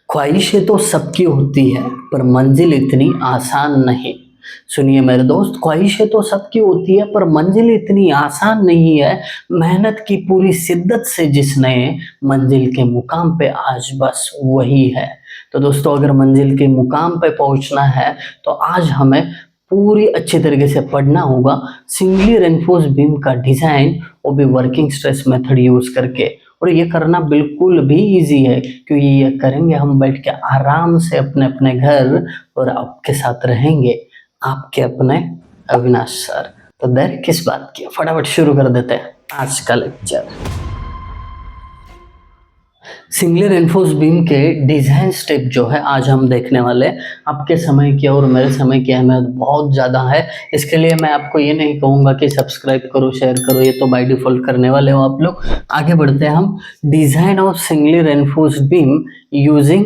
ख्वाहिशें तो सबकी होती है पर मंजिल इतनी आसान नहीं। सुनिए मेरे दोस्त, ख्वाहिशें तो सबकी होती है पर मंजिल इतनी आसान नहीं है। मेहनत की पूरी शिद्दत से जिसने मंजिल के मुकाम पे आज बस वही है। तो दोस्तों, अगर मंजिल के मुकाम पे पहुंचना है तो आज हमें पूरी अच्छी तरीके से पढ़ना होगा सिंगली रेनफोर्स बीम का डिजाइन, वो भी वर्किंग स्ट्रेस मेथड यूज करके। और ये करना बिल्कुल भी इजी है क्योंकि ये करेंगे हम बैठ के आराम से अपने अपने घर, और आपके साथ रहेंगे आपके अपने अविनाश सर। तो देर किस बात की, फटाफट शुरू कर देते हैं आज का लेक्चर। सिंगली रेनफोर्स बीम के डिजाइन स्टेप जो है आज हम देखने वाले। आपके समय की और मेरे समय की अहमियत बहुत ज़्यादा है। इसके लिए मैं आपको ये नहीं कहूँगा कि सब्सक्राइब करो, शेयर करो, ये तो बाय डिफॉल्ट करने वाले हो आप लोग। आगे बढ़ते हैं हम। Design of singly reinforce beam using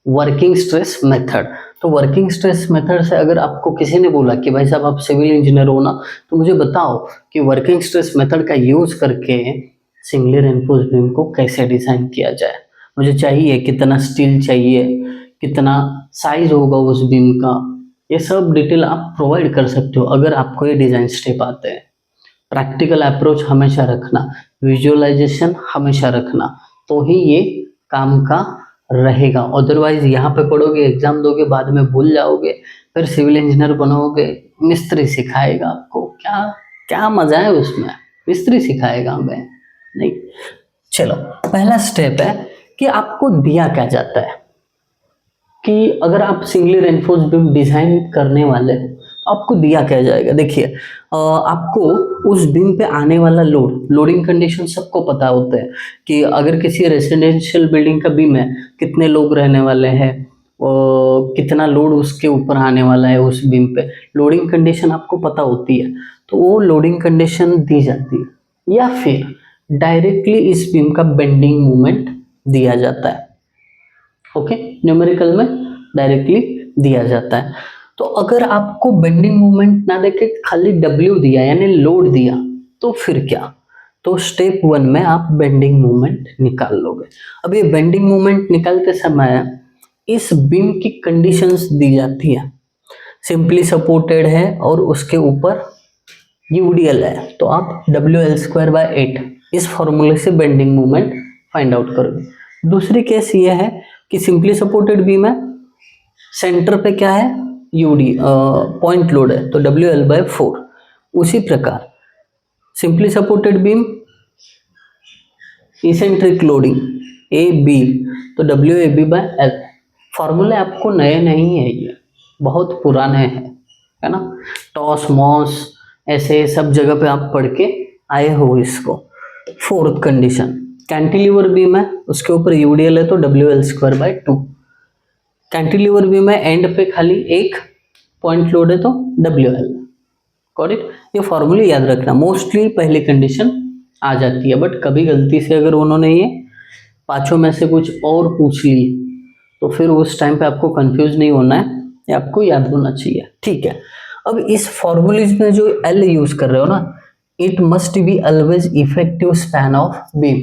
working stress method. तो वर्किंग स्ट्रेस मेथड से अगर आपको किसी ने बोला कि भाई साहब आप सिविल इंजीनियर हो ना, तो मुझे बताओ कि वर्किंग स्ट्रेस मेथड का यूज करके सिंगली रेनफोर्स बीम को कैसे डिजाइन किया जाए। मुझे चाहिए कितना स्टील चाहिए, कितना साइज होगा उस बीम का, ये सब डिटेल आप प्रोवाइड कर सकते हो अगर आपको ये डिजाइन स्टेप आते हैं। प्रैक्टिकल अप्रोच हमेशा रखना, विजुअलाइजेशन हमेशा रखना, तो ही ये काम का रहेगा। अदरवाइज यहाँ पे पढ़ोगे, एग्जाम दोगे, बाद में भूल जाओगे, फिर सिविल इंजीनियर बनोगे, मिस्त्री सिखाएगा आपको। क्या क्या मजा है उसमें, मिस्त्री सिखाएगा हमें नहीं। चलो, पहला स्टेप है कि आपको दिया क्या जाता है कि अगर आप सिंगली रेनफोर्स बीम डिजाइन करने वाले हो तो आपको दिया क्या जाएगा। देखिए, आपको उस बीम पे आने वाला लोडिंग कंडीशन सबको पता होता है कि अगर किसी रेजिडेंशियल बिल्डिंग का बीम है, कितने लोग रहने वाले हैं, कितना लोड उसके ऊपर आने वाला है, उस बीम पे लोडिंग कंडीशन आपको पता होती है। तो वो लोडिंग कंडीशन दी जाती है या फिर डायरेक्टली इस बीम का बेंडिंग मोमेंट दिया जाता है। ओके, न्यूमेरिकल में डायरेक्टली दिया जाता है। तो अगर आपको बेंडिंग मोमेंट ना देके खाली डब्ल्यू दिया यानी लोड दिया, तो फिर क्या, तो स्टेप 1 में आप बेंडिंग मोमेंट निकाल लोगे। अब ये बेंडिंग मोमेंट निकालते समय इस बीम की कंडीशंस दी जाती है। सिंपली सपोर्टेड है और उसके ऊपर यूडीएल है, तो आप WL²/8 इस फॉर्मूले से बेंडिंग मोमेंट फाइंड आउट करोगे। दूसरी केस ये है कि सिंपली सपोर्टेड बीम है, सेंटर पे क्या है, यूडी पॉइंट लोड है, तो WL/4। उसी प्रकार simply supported beam eccentric loading AB, तो WAB/L। फॉर्मूले आपको नए नहीं है, ये बहुत पुराने हैं, है ना। टॉस मॉस ऐसे सब जगह पे आप पढ़ के आए हो इसको। फोर्थ कंडीशन, कैंटिलीवर बीम है, उसके ऊपर यूडीएल है, तो WL²/2। कैंटिलीवर बीम है, एंड पे खाली एक पॉइंट लोड है, तो WL। Got it. ये फॉर्मूले याद रखना। मोस्टली पहली कंडीशन आ जाती है, बट कभी गलती से अगर उन्होंने ये पांचों में से कुछ और पूछ ली तो फिर उस टाइम पे आपको कंफ्यूज नहीं होना है, ये आपको याद होना चाहिए। ठीक है, अब इस फॉर्मूलेज में जो L यूज कर रहे हो ना, it must be always effective span of beam.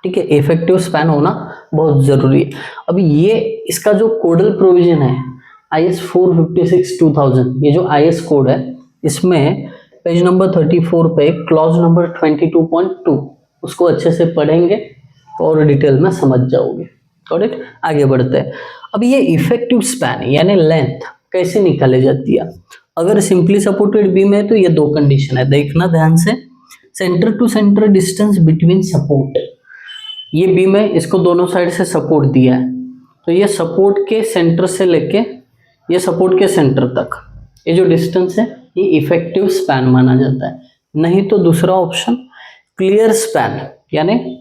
ठीक है, इफेक्टिव स्पैन होना बहुत जरूरी है। अब ये इसका जो कोडल प्रोविजन है IS 456/2000, ये जो IS कोड है, इसमें पेज नंबर 34 पे क्लॉज नंबर 22.2, उसको अच्छे से पढ़ेंगे और डिटेल में समझ जाओगे। Got it. आगे बढ़ते हैं। अब ये इफेक्टिव स्पैन यानी लेंथ कैसे निकाली जाती है। अगर सिंपली सपोर्टेड बीम है तो ये दो कंडीशन है, देखना ध्यान से। Centre to centre distance between support, ये बीम है, इसको दोनों साइड से सपोर्ट दिया है, तो ये सपोर्ट के सेंटर से लेके ये सपोर्ट के सेंटर तक ये जो डिस्टेंस है, ये इफेक्टिव स्पैन माना जाता है। नहीं तो दूसरा ऑप्शन क्लियर स्पैन, यानी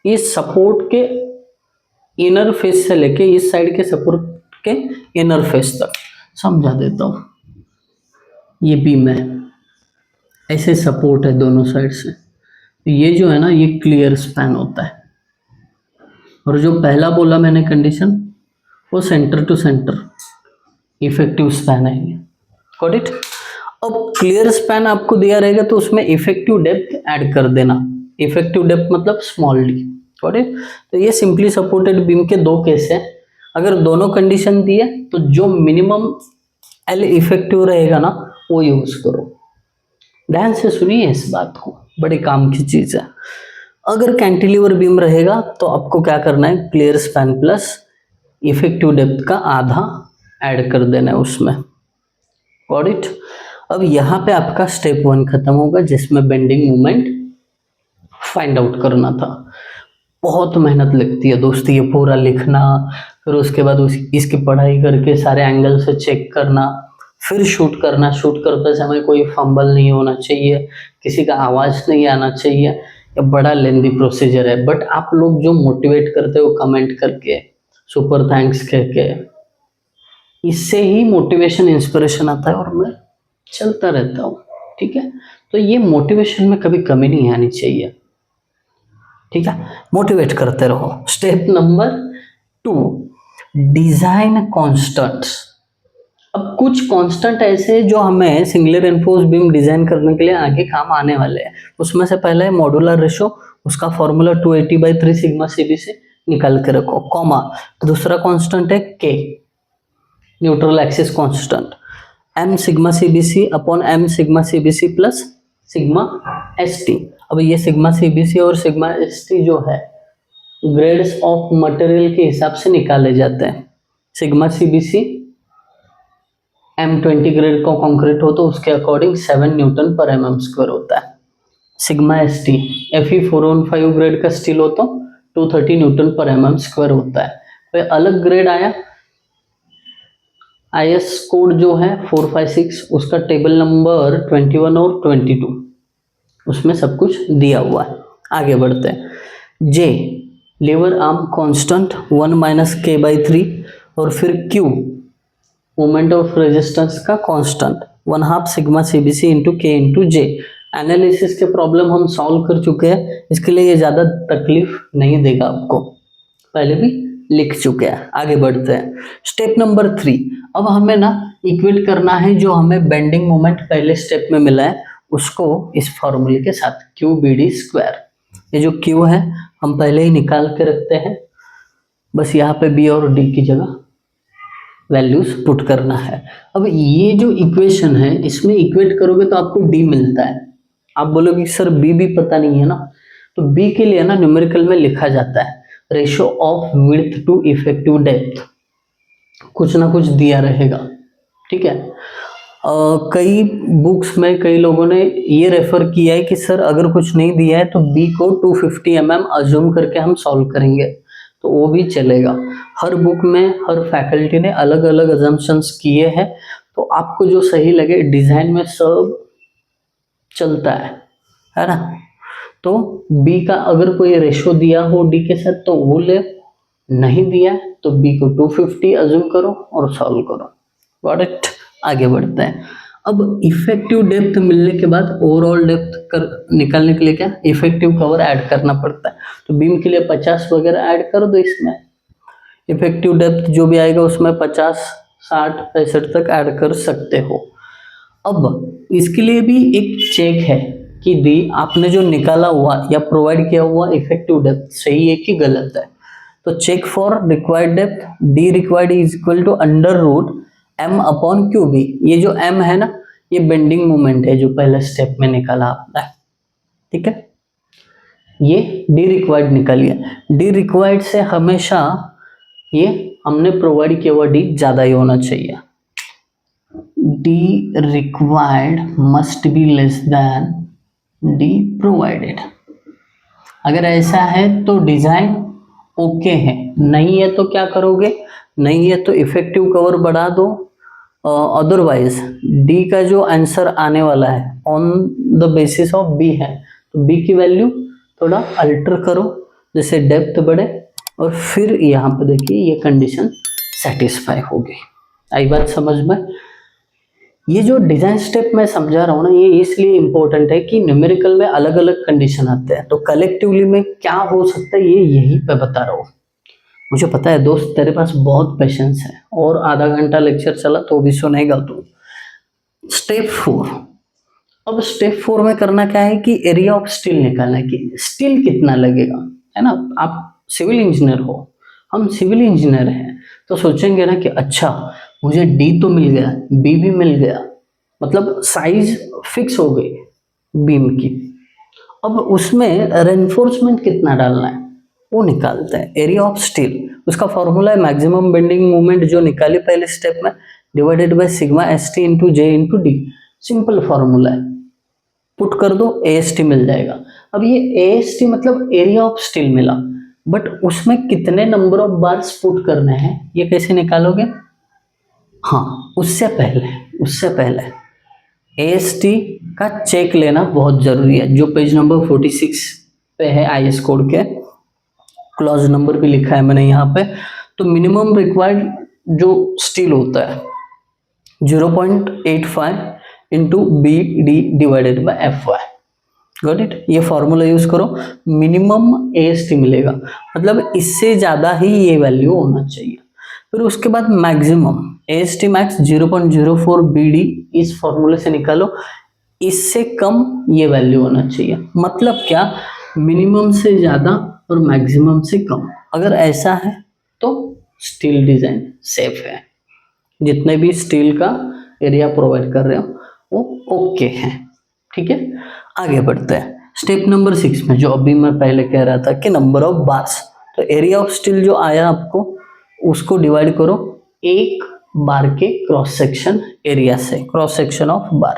इस सपोर्ट के इनर फेस से लेके इस साइड के सपोर्ट के इनर फेस तक। समझा देता हूँ, ये बीम है, ऐसे सपोर्ट है दोनों साइड से, ये जो है ना, ये क्लियर स्पैन होता है। और जो पहला बोला मैंने कंडीशन, वो centre to centre effective span है ये। Got it. अब क्लियर स्पैन आपको दिया रहेगा तो उसमें इफेक्टिव डेप्थ ऐड कर देना। इफेक्टिव डेप्थ मतलब स्मॉल d। Got it. तो ये सिंपली सपोर्टेड बीम के दो केस है। अगर दोनों कंडीशन दी है तो जो मिनिमम एल इफेक्टिव रहेगा ना वो यूज करो। ध्यान से सुनिए इस बात को, बड़े काम की चीज है। अगर कैंटिलीवर बीम रहेगा तो आपको क्या करना है, clear span plus effective depth का आधा ऐड कर देना है उसमें। Got it. अब यहाँ पे आपका स्टेप 1 खत्म होगा जिसमें बेंडिंग मोमेंट फाइंड आउट करना था। बहुत मेहनत लगती है दोस्त ये पूरा लिखना, फिर उसके बाद इसकी पढ़ाई करके सारे एंगल से चेक करना, फिर शूट करना। शूट करते समय कोई फंबल नहीं होना चाहिए, किसी का आवाज नहीं आना चाहिए। ये बड़ा लेंदी प्रोसीजर है, बट आप लोग जो मोटिवेट करते हो कमेंट करके, सुपर थैंक्स कह के, इससे ही मोटिवेशन इंस्पिरेशन आता है और मैं चलता रहता हूँ। ठीक है, तो ये मोटिवेशन में कभी कमी नहीं आनी चाहिए। ठीक है, मोटिवेट करते रहो। Step number 2, design constants. अब कुछ कांस्टेंट ऐसे हैं जो हमें सिंगुलर एनफोर्स बीम डिजाइन करने के लिए आगे काम आने वाले हैं। उसमें से पहला है मॉड्यूलर रेशो, उसका फॉर्मूला 280/3 सिग्मा सीबी से निकाल के रखो, कॉमा। दूसरा कांस्टेंट है के, neutral axis constant, m sigma CBC upon m sigma CBC plus sigma ST. अब ये सिग्मा सीबीसी और सिग्मा एसटी जो है ग्रेड्स ऑफ मटेरियल के हिसाब से निकाले जाते हैं। सिग्मा सीबीसी M20 ग्रेड का कंक्रीट हो तो उसके अकॉर्डिंग 7 न्यूटन पर mm² होता है। सिग्मा एसटी Fe415 ग्रेड का स्टील हो तो 230 न्यूटन पर mm² होता है। फिर अलग ग्रेड आया IS कोड जो है 456, उसका टेबल नंबर 21 और 22, उसमें सब कुछ दिया हुआ है। आगे बढ़ते हैं। J liver arm constant 1 - k/3 और फिर Q मोमेंट ऑफ रेजिस्टेंस का कांस्टेंट 1/2 सिग्मा सीबीसी इंटू के इंटू जे। एनालिसिस के प्रॉब्लम हम सॉल्व कर चुके हैं, इसके लिए ये ज़्यादा तकलीफ नहीं देगा आपको, पहले भी लिख चुके हैं। आगे बढ़ते हैं। स्टेप नंबर 3, अब हमें ना इक्वेट करना है जो हमें बेंडिंग मोमेंट पहले स्टेप में मिला है उसको इस फॉर्मूले के साथ, QBD²। ये जो Q है हम पहले ही निकाल के रखते हैं, बस यहाँ पे B और D की जगह वैल्यूज पुट करना है। अब ये जो इक्वेशन है इसमें इक्वेट करोगे तो आपको D मिलता है। आप बोलोगे सर B भी पता नहीं है ना, तो B के लिए ना न्यूमेरिकल में लिखा जाता है ratio of width to effective depth, कुछ ना कुछ दिया रहेगा। ठीक है, कई बुक्स में कई लोगों ने ये रेफर किया है कि सर अगर कुछ नहीं दिया है तो B को 250 mm अज्यूम करके हम सॉल्व करेंगे, तो वो भी चलेगा। हर बुक में हर फैकल्टी ने अलग अलग अजम्पशंस किए हैं, तो आपको जो सही लगे, डिजाइन में सब चलता है ना। तो B का अगर कोई रेशो दिया हो D के साथ तो वो ले, नहीं दिया तो B को 250 अज्यूम करो और सॉल्व करो। Got it. आगे बढ़ते हैं। अब इफेक्टिव डेप्थ मिलने के बाद ओवरऑल डेप्थ कर निकालने के लिए क्या इफेक्टिव कवर ऐड करना पड़ता है, तो बीम के लिए 50 वगैरह ऐड कर दो। इसमें इफेक्टिव डेप्थ जो भी आएगा उसमें 50, 60, 65 तक ऐड कर सकते हो। अब इसके लिए भी एक चेक है कि दी आपने जो निकाला हुआ या प्रोवाइड किया हुआ इफेक्टिव डेप्थ सही है कि गलत है। तो check for required depth, D required is equal to √m upon QB। ये जो m है ना, ये बेंडिंग मोमेंट है जो पहले स्टेप में निकाला आपने। ठीक है, ये डी रिक्वायर्ड निकालिए। डी रिक्वायर्ड से हमेशा ये हमने प्रोवाइड किया हुआ डी ज्यादा ही होना चाहिए। D required must be less than D provided. अगर ऐसा है तो डिजाइन ओके है, नहीं है तो क्या करोगे, नहीं है तो इफेक्टिव कवर बढ़ा दो। अदरवाइज डी का जो आंसर आने वाला है on the basis of B है, तो बी की वैल्यू थोड़ा अल्टर करो जैसे डेप्थ बढ़े, और फिर यहाँ पे देखिए ये कंडीशन सेटिस्फाई होगी। आई बात समझ में। ये जो डिजाइन स्टेप मैं समझा रहा हूँ ना, ये इसलिए इंपॉर्टेंट है कि न्यूमेरिकल में अलग अलग कंडीशन आते हैं, तो कलेक्टिवली में क्या हो सकता है ये यहीं पे बता रहा हूँ। मुझे पता है दोस्त तेरे पास बहुत पेशेंस है, और आधा घंटा लेक्चर चला तो भी सुनेगा तू। स्टेप 4। अब स्टेप 4 में करना क्या है कि एरिया ऑफ स्टील निकालना है कि स्टील कितना लगेगा। है ना, आप सिविल इंजीनियर हो, हम सिविल इंजीनियर हैं, तो सोचेंगे ना कि अच्छा मुझे डी तो मिल गया, बी भी मिल गया, मतलब साइज फिक्स हो गई बीम की। अब उसमें रेनफोर्समेंट कितना डालना है वो निकालते हैं। एरिया ऑफ स्टील, उसका फॉर्मूला है मैक्सिमम बेंडिंग मोमेंट जो निकाली पहले स्टेप में, divided by sigma S T into J into D. Simple formula है, पुट कर दो ए एस टी मिल जाएगा। अब ये ए एस टी मतलब एरिया ऑफ स्टील मिला, बट उसमें कितने नंबर ऑफ बार्स पुट करने हैं ये कैसे निकालोगे? हाँ, उससे पहले एएसटी का चेक लेना बहुत जरूरी है, जो पेज नंबर 46 पे है आईएस कोड के, क्लॉज नंबर भी लिखा है मैंने यहाँ पे। तो मिनिमम रिक्वायर्ड जो स्टील होता है 0.85 into B D divided by F Y. Got it? ये फॉर्मूला यूज करो, मिनिमम एएसटी मिलेगा, मतलब इससे ज्यादा ही ये वैल्यू होना चाहिए। फिर उसके बाद मैक्सिमम एएसटी मैक्स 0.04 बीडी, इस फॉर्मूले से निकालो, इससे कम ये वैल्यू होना चाहिए। मतलब क्या? मिनिमम से ज्यादा और मैक्सिमम से कम। अगर ऐसा है तो स्टील डिजाइन सेफ है, जितने भी स्टील का एरिया प्रोवाइड कर रहे हो वो ओके है। ठीक है, आगे बढ़ते हैं स्टेप नंबर 6 में, जो अभी मैं पहले कह रहा था कि नंबर ऑफ बार्स। तो एरिया ऑफ स्टील जो आया आपको, उसको डिवाइड करो एक बार के क्रॉस सेक्शन एरिया से, cross section of bar,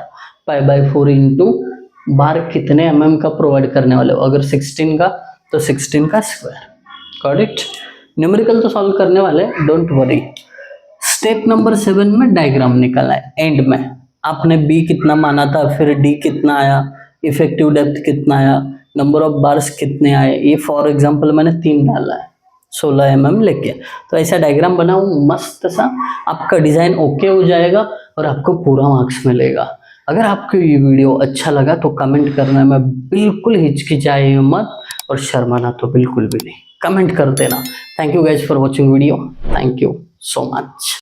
π/4 into bar कितने एमएम का प्रोवाइड करने वाले हो। अगर 16 का तो 16 का स्क्वायर। Got it? न्यूमेरिकल तो सॉल्व करने वाले, डोंट वरी। स्टेप नंबर 7 में डायग्राम निकालना है। एंड में आपने बी कितना माना था, फिर डी कितना आया, इफेक्टिव डेप्थ कितना आया, नंबर ऑफ बार्स कितने आए। ये फॉर एग्जांपल मैंने 3 डाला है 16 mm लेके। तो ऐसा डायग्राम बनाओ मस्त सा, आपका डिजाइन ओके हो जाएगा और आपको पूरा मार्क्स मिलेगा। अगर आपको ये वीडियो अच्छा लगा तो कमेंट करने में बिल्कुल हिचकिचाइए मत, और शर्माना तो बिल्कुल भी नहीं, कमेंट कर देना। Thank you guys for watching video, thank you so much.